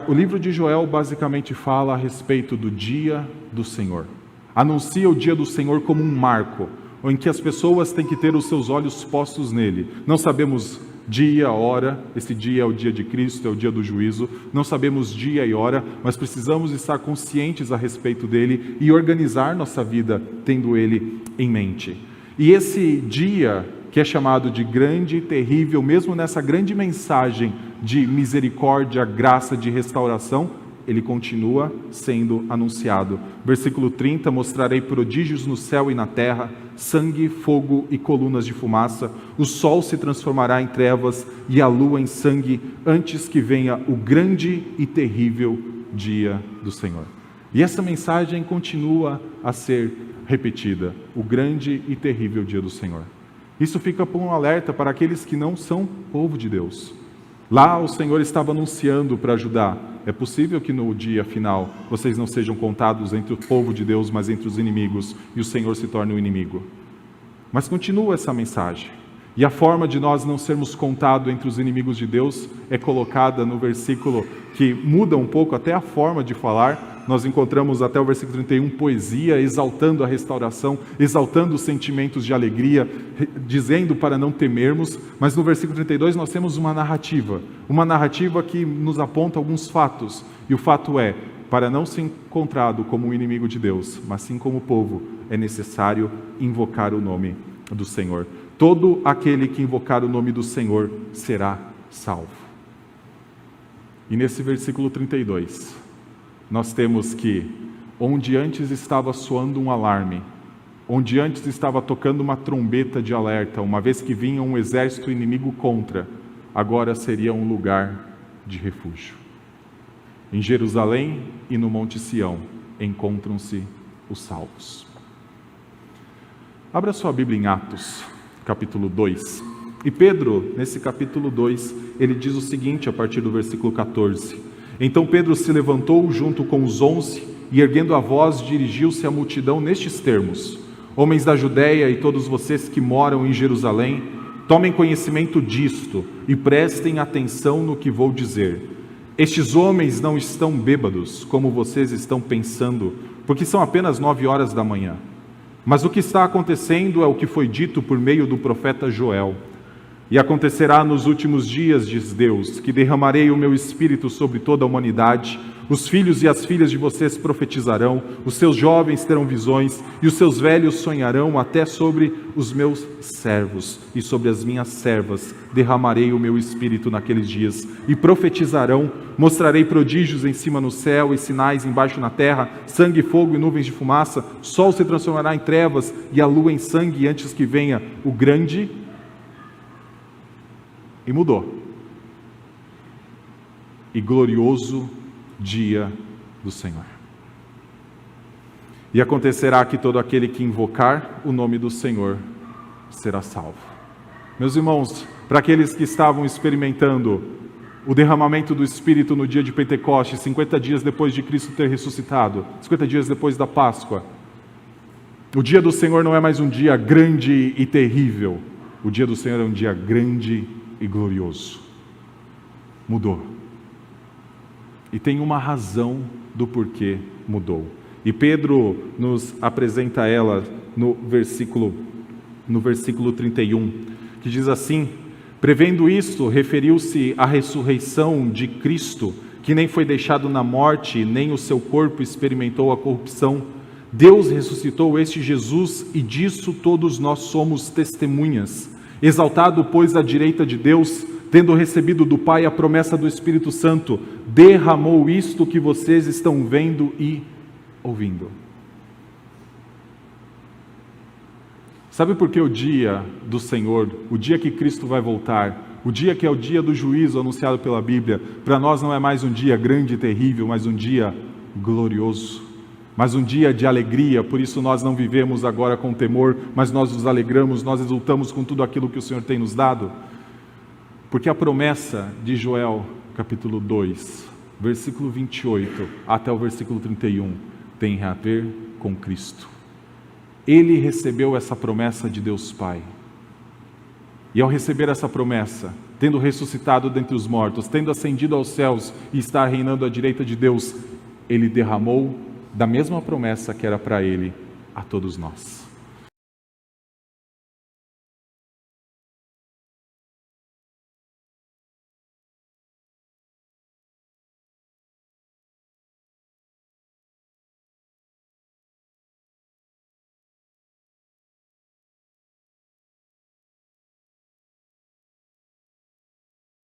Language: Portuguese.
O livro de Joel basicamente fala a respeito do dia do Senhor. Anuncia o dia do Senhor como um marco, em que as pessoas têm que ter os seus olhos postos nele. Não sabemos dia, hora, esse dia é o dia de Cristo, é o dia do juízo, não sabemos dia e hora, mas precisamos estar conscientes a respeito dele e organizar nossa vida tendo ele em mente. E esse dia, que é chamado de grande e terrível, mesmo nessa grande mensagem de misericórdia, graça, de restauração, ele continua sendo anunciado. Versículo 30, mostrarei prodígios no céu e na terra, sangue, fogo e colunas de fumaça. O sol se transformará em trevas e a lua em sangue, antes que venha o grande e terrível dia do Senhor. E essa mensagem continua a ser repetida, o grande e terrível dia do Senhor. Isso fica por um alerta para aqueles que não são povo de Deus. Lá o Senhor estava anunciando para Judá: é possível que no dia final vocês não sejam contados entre o povo de Deus, mas entre os inimigos, e o Senhor se torne o inimigo. Mas continua essa mensagem. E a forma de nós não sermos contados entre os inimigos de Deus é colocada no versículo que muda um pouco até a forma de falar. Nós encontramos até o versículo 31 poesia, exaltando a restauração, exaltando os sentimentos de alegria, dizendo para não temermos. Mas no versículo 32 nós temos uma narrativa que nos aponta alguns fatos. E o fato é: para não ser encontrado como um inimigo de Deus, mas sim como povo, é necessário invocar o nome do Senhor. Todo aquele que invocar o nome do Senhor será salvo. E nesse versículo 32, nós temos que, onde antes estava soando um alarme, onde antes estava tocando uma trombeta de alerta, uma vez que vinha um exército inimigo contra, agora seria um lugar de refúgio. Em Jerusalém e no Monte Sião encontram-se os salvos. Abra sua Bíblia em Atos, capítulo 2. E Pedro, nesse capítulo 2, ele diz o seguinte a partir do versículo 14. Então Pedro se levantou junto com os 11 e, erguendo a voz, dirigiu-se à multidão nestes termos: homens da Judéia e todos vocês que moram em Jerusalém, tomem conhecimento disto e prestem atenção no que vou dizer. Estes homens não estão bêbados, como vocês estão pensando, porque são apenas 9 horas da manhã. Mas o que está acontecendo é o que foi dito por meio do profeta Joel. E acontecerá nos últimos dias, diz Deus, que derramarei o meu espírito sobre toda a humanidade. Os filhos e as filhas de vocês profetizarão, os seus jovens terão visões, e os seus velhos sonharão. Até sobre os meus servos e sobre as minhas servas derramarei o meu espírito naqueles dias, e profetizarão. Mostrarei prodígios em cima no céu e sinais embaixo na terra, sangue, fogo e nuvens de fumaça. O sol se transformará em trevas e a lua em sangue, antes que venha o grande... E mudou. E glorioso dia do Senhor. E acontecerá que todo aquele que invocar o nome do Senhor será salvo. Meus irmãos, para aqueles que estavam experimentando o derramamento do Espírito no dia de Pentecostes, 50 dias depois de Cristo ter ressuscitado, 50 dias depois da Páscoa, o dia do Senhor não é mais um dia grande e terrível. O dia do Senhor é um dia grande e glorioso. Mudou. E tem uma razão do porquê mudou. E Pedro nos apresenta ela no versículo 31, que diz assim: prevendo isto, referiu-se à ressurreição de Cristo, que nem foi deixado na morte, nem o seu corpo experimentou a corrupção. Deus ressuscitou este Jesus, e disso todos nós somos testemunhas. Exaltado, pois, à direita de Deus, tendo recebido do Pai a promessa do Espírito Santo, derramou isto que vocês estão vendo e ouvindo. Sabe por que o dia do Senhor, o dia que Cristo vai voltar, o dia que é o dia do juízo anunciado pela Bíblia, para nós não é mais um dia grande e terrível, mas um dia glorioso? Mas um dia de alegria. Por isso nós não vivemos agora com temor, mas nós nos alegramos, nós exultamos com tudo aquilo que o Senhor tem nos dado. Porque a promessa de Joel, capítulo 2, versículo 28 até o versículo 31, tem a ver com Cristo. Ele recebeu essa promessa de Deus Pai. E ao receber essa promessa, tendo ressuscitado dentre os mortos, tendo ascendido aos céus e está reinando à direita de Deus, Ele derramou da mesma promessa que era para Ele a todos nós.